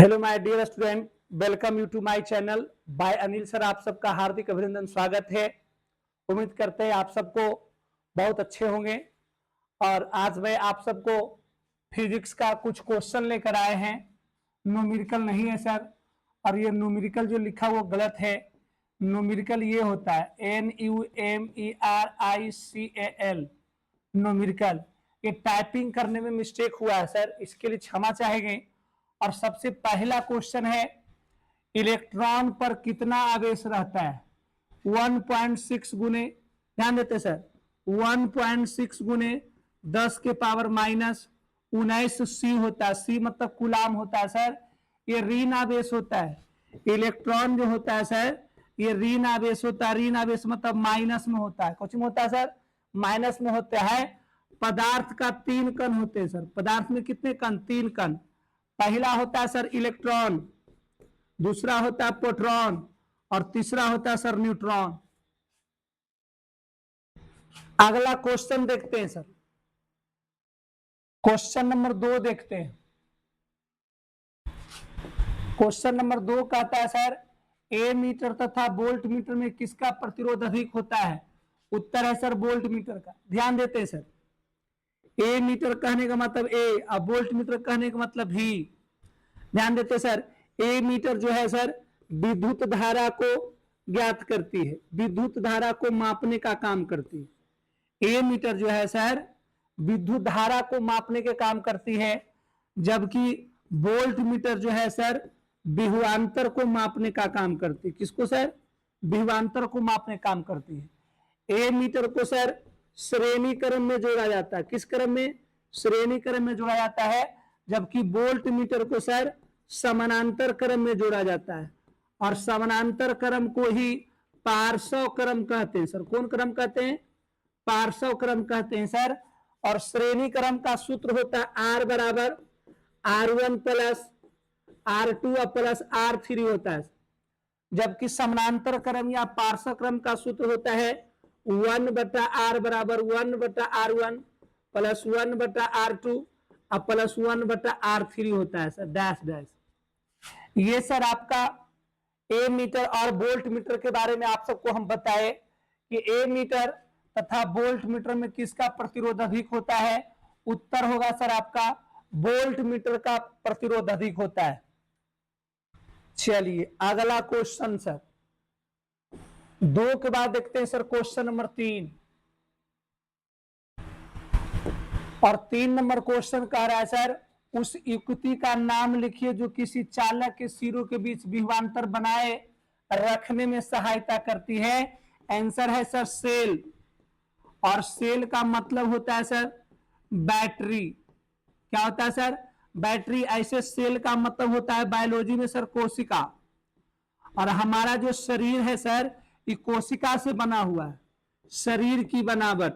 Hello my dear student, welcome you to my channel by Anil sir. आप सबका हार्दिक अभिनंदन, स्वागत है। उम्मीद करते हैं आप सबको बहुत अच्छे होंगे। और आज मैं आप सबको फिजिक्स का कुछ क्वेश्चन लेकर आए हैं। न्यूमेरिकल नहीं है सर, और ये न्यूमेरिकल जो लिखा वो गलत है। न्यूमेरिकल ये होता है NUMERICAL, न्यूमेरिकल। ये टाइपिंग करने में मिस्टेक हुआ है सर, इसके लिए क्षमा चाहेंगे। और सबसे पहला क्वेश्चन है, इलेक्ट्रॉन पर कितना आवेश रहता है? 1.6 गुने, ध्यान देते सर, 1.6 गुने 10 के पावर माइनस 19 C होता है। C मतलब कूलाम होता है सर। ये ऋण आवेश होता है। इलेक्ट्रॉन जो होता है सर, ये ऋण आवेश होता है। ऋण आवेश मतलब माइनस में होता है। कुछ में होता है सर, माइनस में होता है। पदार्थ का 3 कण होते हैं सर। पदार्थ में कितने कण? 3 कण। पहला होता है सर इलेक्ट्रॉन, दूसरा होता है प्रोटॉन, और तीसरा होता है सर न्यूट्रॉन। अगला क्वेश्चन देखते हैं सर, क्वेश्चन नंबर 2 देखते हैं। क्वेश्चन नंबर 2 कहता है सर, ए मीटर तथा वोल्ट मीटर में किसका प्रतिरोध अधिक होता है? उत्तर है सर वोल्ट मीटर का। ध्यान देते हैं सर, ए मीटर कहने का मतलब ए, और वोल्ट मीटर कहने का मतलब भी। ध्यान देते सर, ए मीटर जो है सर विद्युत धारा को ज्ञात करती है, विद्युत धारा को मापने का काम करती है। ए मीटर जो है सर विद्युत धारा को मापने के काम करती है, जबकि वोल्ट मीटर जो है सर विभवांतर को मापने का काम करती है। किसको सर? विभवांतर को मापने का काम करती है। ए मीटर को सर श्रेणी क्रम में जोड़ा जाता है। किस क्रम में? श्रेणी क्रम में जोड़ा जाता है। जबकि वोल्ट मीटर को सर समानांतर क्रम में जोड़ा जाता है, और समानांतर क्रम को ही पार्श्व क्रम कहते हैं सर। कौन क्रम कहते हैं? पार्श्व क्रम कहते हैं सर। और श्रेणी क्रम का सूत्र होता है R बराबर R1 plus R2 plus R3 होता है। जबकि समानांतर क्रम या पार्श्व क्रम का सूत्र होता है 1/R बराबर 1/R1 plus 1/R2 plus 1/R3 होता है सर, डैश डैश। ये सर आपका ए मीटर और वोल्ट मीटर के बारे में आप सबको हम बताए कि ए मीटर तथा वोल्ट मीटर में किसका प्रतिरोध अधिक होता है। उत्तर होगा सर आपका वोल्ट मीटर का प्रतिरोध अधिक होता है। चलिए अगला क्वेश्चन सर 2 के बाद देखते हैं सर क्वेश्चन नंबर 3। और 3 नंबर क्वेश्चन कह रहा है सर, उस युक्ति का नाम लिखिए जो किसी चालक के सिरों के बीच विभवांतर बनाए रखने में सहायता करती है। आंसर है सर सेल। और सेल का मतलब होता है सर बैटरी। क्या होता है सर? बैटरी। ऐसे सेल का मतलब होता है बायोलॉजी में सर कोशिका। और हमारा जो शरीर है सर ये कोशिका से बना हुआ है। शरीर की बनावट,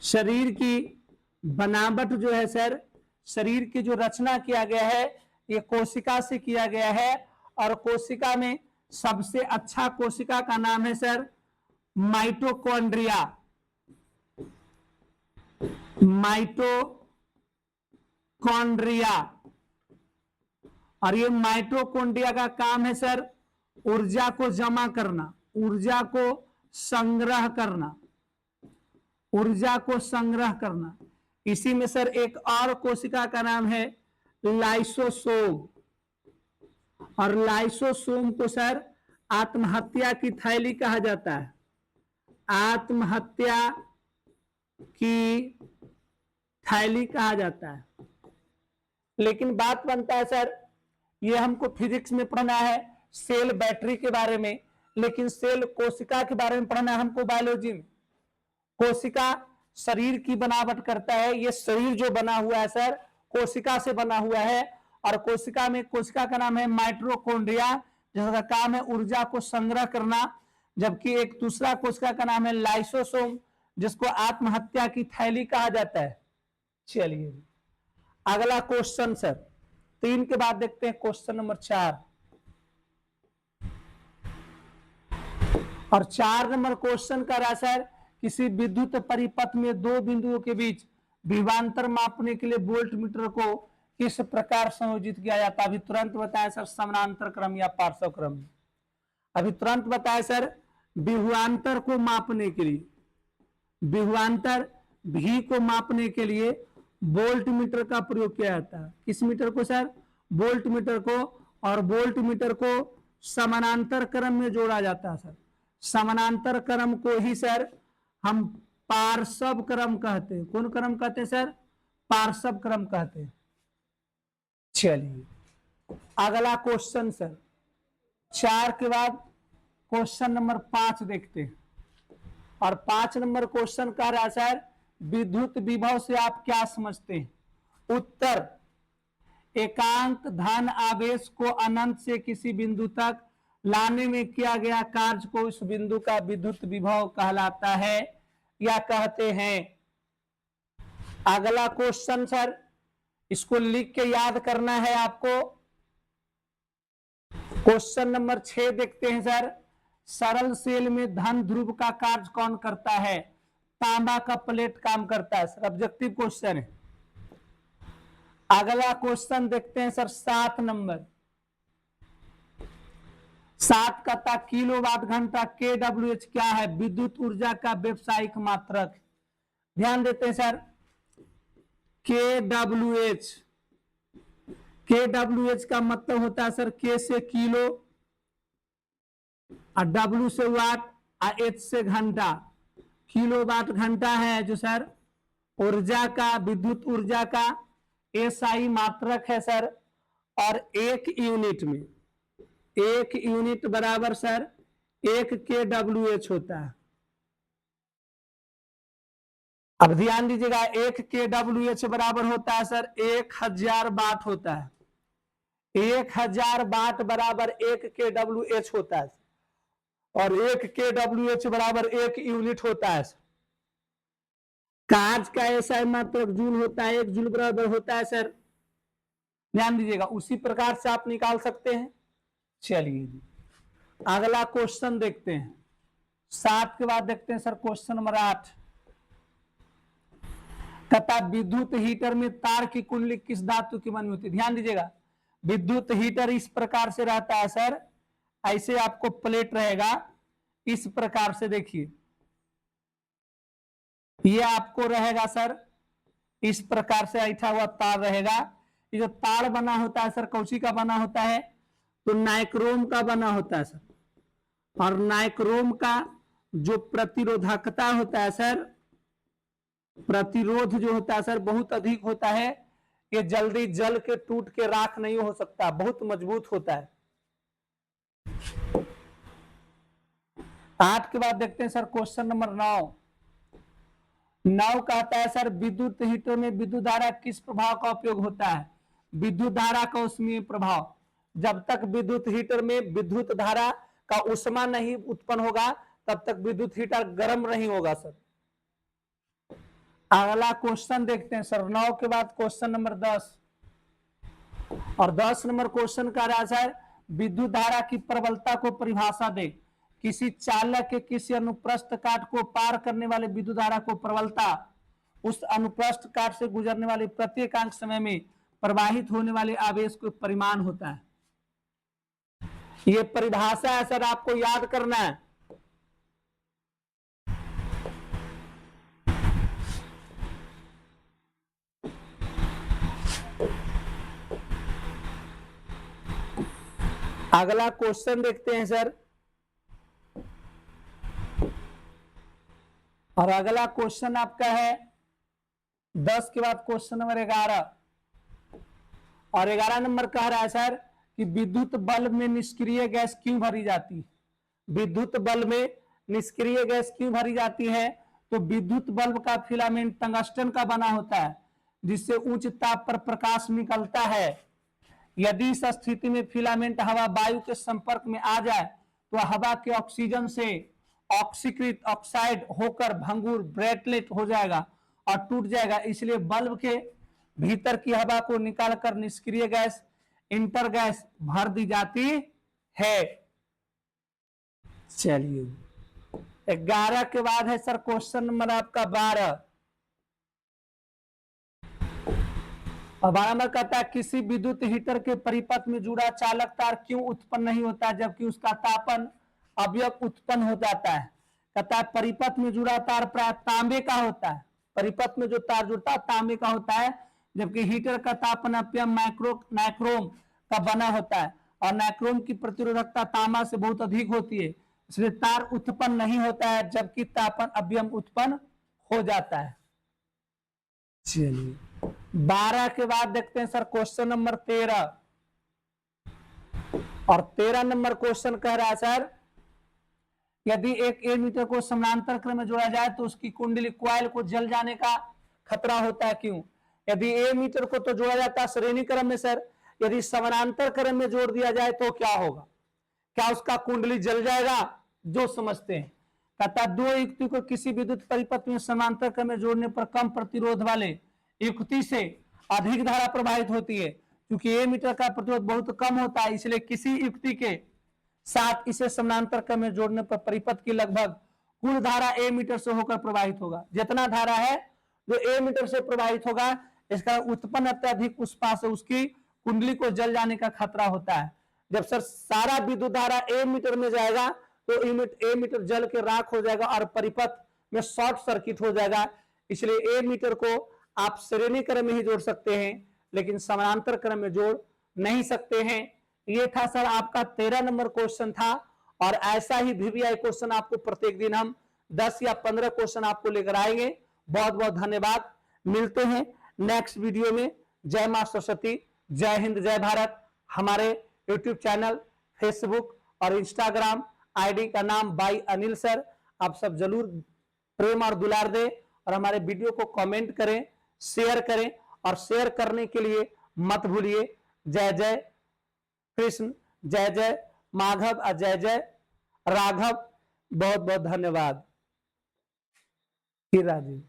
शरीर की बनावट जो है सर, शरीर की जो रचना किया गया है ये कोशिका से किया गया है। और कोशिका में सबसे अच्छा कोशिका का नाम है सर माइटोकॉन्ड्रिया। माइटोकॉन्ड्रिया। और ये माइटोकॉन्ड्रिया का काम है सर ऊर्जा को जमा करना, ऊर्जा को संग्रह करना, ऊर्जा को संग्रह करना। इसी में सर एक और कोशिका का नाम है लाइसोसोम। और लाइसोसोम को सर आत्महत्या की थैली कहा जाता है। आत्महत्या की थैली कहा जाता है। लेकिन बात बनता है सर, ये हमको फिजिक्स में पढ़ना है सेल बैटरी के बारे में, लेकिन सेल कोशिका के बारे में पढ़ना है हमको बायोलॉजी में। कोशिका शरीर की बनावट करता है। ये शरीर जो बना हुआ है सर कोशिका से बना हुआ है। और कोशिका में कोशिका का नाम है माइटोकॉन्ड्रिया, जिसका काम है ऊर्जा को संग्रह करना। जबकि एक दूसरा कोशिका का नाम है लाइसोसोम, जिसको आत्महत्या की थैली कहा जाता है। चलिए अगला क्वेश्चन सर 3 के बाद देखते हैं क्वेश्चन नंबर 4। और 4 नंबर क्वेश्चन का रहा सर, किसी विद्युत परिपथ में 2 बिंदुओं के बीच विभवांतर मापने के लिए वोल्ट मीटर को किस प्रकार संयोजित किया जाता है? अभी तुरंत बताया सर, समानांतर क्रम या पार्श्व क्रम। अभी तुरंत बताया सर, विभवांतर को मापने के लिए, विभवांतर भी को मापने के लिए वोल्ट मीटर का प्रयोग किया जाता है। किस मीटर को सर? वोल्ट मीटर को। और वोल्ट मीटर को समानांतर क्रम में जोड़ा जाता है सर। समानांतर क्रम को ही सर हम पार्श्व क्रम कहते हैं। कौन क्रम कहते हैं सर? पार्श्व क्रम कहते हैं। चलिए अगला क्वेश्चन सर, 4 के बाद क्वेश्चन नंबर 5 देखते हैं। और 5 नंबर क्वेश्चन कह रहा है सर, विद्युत विभव से आप क्या समझते हैं? उत्तर, एकांक धन आवेश को अनंत से किसी बिंदु तक लाने में किया गया कार्य को उस बिंदु का विद्युत विभव कहलाता है या कहते हैं। अगला क्वेश्चन सर, इसको लिख के याद करना है आपको। क्वेश्चन नंबर 6 देखते हैं सर, सरल सेल में धन ध्रुव का कार्य कौन करता है? तांबा का प्लेट काम करता है सर। ऑब्जेक्टिव क्वेश्चन है। अगला क्वेश्चन देखते हैं सर, 7 नंबर। 7 का था किलोवाट घंटा KWH क्या है? विद्युत ऊर्जा का व्यवसायिक मात्रक। ध्यान देते हैं सर, KWH, KWH का मतलब होता है सर K से किलो और W से वाट और H से घंटा। किलोवाट घंटा है जो सर ऊर्जा का, विद्युत ऊर्जा का SI मात्रक है सर। और एक यूनिट में, एक यूनिट बराबर सर 1 KWH होता है। अब ध्यान दीजिएगा, 1 KWH बराबर होता है सर 1000 वाट होता है। 1000 वाट बराबर 1 KWH होता है। और 1 KWH बराबर 1 यूनिट होता है। कार्य का ऐसा मात्रक जूल होता है, 1 जूल बराबर होता है सर। ध्यान दीजिएगा, उसी प्रकार से आप निकाल सकते हैं। चलिए जी अगला क्वेश्चन देखते हैं। 7 के बाद देखते हैं सर क्वेश्चन नंबर 8। तथा विद्युत हीटर में तार की कुंडली किस धातु की बनी होती है? ध्यान दीजिएगा, विद्युत हीटर इस प्रकार से रहता है सर, ऐसे आपको प्लेट रहेगा इस प्रकार से। देखिए ये आपको रहेगा सर इस प्रकार से ऐठा हुआ तार रहेगा। ये जो तार बना होता है सर कौची का बना होता है? तो नाइक्रोम का बना होता है सर। और नाइक्रोम का जो प्रतिरोधकता होता है सर, प्रतिरोध जो होता है सर बहुत अधिक होता है। ये जल्दी जल के टूट के राख नहीं हो सकता, बहुत मजबूत होता है। 8 के बाद देखते हैं सर क्वेश्चन नंबर 9। 9 कहता है सर, विद्युत हीटर में विद्युत धारा किस प्रभाव का उपयोग होता है? विद्युत धारा का ऊष्मीय प्रभाव। जब तक विद्युत हीटर में विद्युत धारा का ऊष्मा नहीं उत्पन्न होगा तब तक विद्युत हीटर गर्म नहीं होगा सर। अगला क्वेश्चन देखते हैं सर 9 के बाद क्वेश्चन नंबर 10। और 10 नंबर क्वेश्चन का रहा है, विद्युत धारा की प्रबलता को परिभाषा दे। किसी चालक के किसी अनुप्रस्थ काट को पार करने वाले विद्युत धारा को प्रबलता उस अनुप्रस्थ काट से गुजरने वाले प्रत्येक समय में प्रवाहित होने वाले आवेश को परिमाण होता है। ये परिभाषा है सर, आपको याद करना है। अगला क्वेश्चन देखते हैं सर। और अगला क्वेश्चन आपका है 10 के बाद क्वेश्चन नंबर 11। और 11 नंबर कह रहा है सर कि विद्युत बल्ब में निष्क्रिय गैस क्यों भरी जाती है? विद्युत बल्ब में निष्क्रिय गैस क्यों भरी जाती है? तो विद्युत बल्ब का फिलामेंट टंगस्टन का बना होता है जिससे उच्च ताप पर प्रकाश निकलता है। यदि इस स्थिति में फिलामेंट हवा वायु के संपर्क में आ जाए तो हवा के ऑक्सीजन से ऑक्सीकृत ऑक्साइड होकर भंगुर ब्रेटलेट हो जाएगा और टूट जाएगा। इसलिए बल्ब के भीतर की हवा को निकालकर निष्क्रिय गैस इंटर गैस भर दी जाती है। चलिए 11 के बाद है सर क्वेश्चन नंबर आपका 12। और 12 नंबर कहता है किसी विद्युत हीटर के परिपथ में जुड़ा चालक तार क्यों उत्पन्न नहीं होता जबकि उसका तापन अवयव उत्पन्न हो जाता है। कहता है परिपथ में जुड़ा तार प्राय तांबे का होता है, परिपथ में जो तार जुड़ता है तांबे का होता है, जबकि हीटर का तापन अवयव नाइक्रोम का बना होता है और नाइक्रोम की प्रतिरोधकता तांबा से बहुत अधिक होती है, इसलिए तार उत्पन्न नहीं होता है जबकि तापन अवयव उत्पन्न हो जाता है। चलिए 12 के बाद देखते हैं सर क्वेश्चन नंबर 13, और 13 नंबर क्वेश्चन कह रहा है सर यदि एक एमीटर को समानांतर क्रम में जोड़ा जाए तो उसकी कुंडली कॉइल को जल जाने का खतरा होता है, क्यों? यदि एमीटर को तो जोड़ा जाता है श्रेणी क्रम में सर, यदि समानांतर क्रम में जोड़ दिया जाए तो क्या होगा, क्या उसका कुंडली जल जाएगा? जो समझते हैं, कहता दो युक्ति को किसी विद्युत परिपथ में समांतर क्रम में जोड़ने पर कम प्रतिरोध वाले युक्ति से अधिक धारा प्रवाहित होती है, क्योंकि एमीटर का प्रतिरोध बहुत कम होता है, इसलिए किसी युक्ति के साथ इसे समानांतर क्रम में जोड़ने पर परिपथ की लगभग कुल धारा एमीटर से होकर प्रवाहित होगा। जितना धारा है जो एमीटर से प्रवाहित होगा, इसका उत्पन्न अत्यधिक उस पास से उसकी कुंडली को जल जाने का खतरा होता है। जब सर सारा विद्युत धारा एमीटर में जाएगा तो एमीटर जल के राख हो जाएगा और परिपथ में शॉर्ट सर्किट हो जाएगा, इसलिए एमीटर को आप श्रेणी क्रम में ही जोड़ सकते हैं लेकिन समानांतर क्रम में जोड़ नहीं सकते हैं। ये था सर आपका 13 नंबर क्वेश्चन था, और ऐसा ही वीवीआई क्वेश्चन आपको प्रत्येक दिन हम 10 या 15 क्वेश्चन आपको लेकर आएंगे। बहुत बहुत धन्यवाद, मिलते हैं नेक्स्ट वीडियो में। जय मां सरस्वती, जय हिंद, जय भारत। हमारे यूट्यूब चैनल, फेसबुक और इंस्टाग्राम आईडी का नाम बाई अनिल सर, आप सब जरूर प्रेम और दुलार दें और हमारे वीडियो को कमेंट करें, शेयर करें, और शेयर करने के लिए मत भूलिए। जय जय कृष्ण, जय जय माधव और जय जय राघव। बहुत बहुत धन्यवाद। राजीव।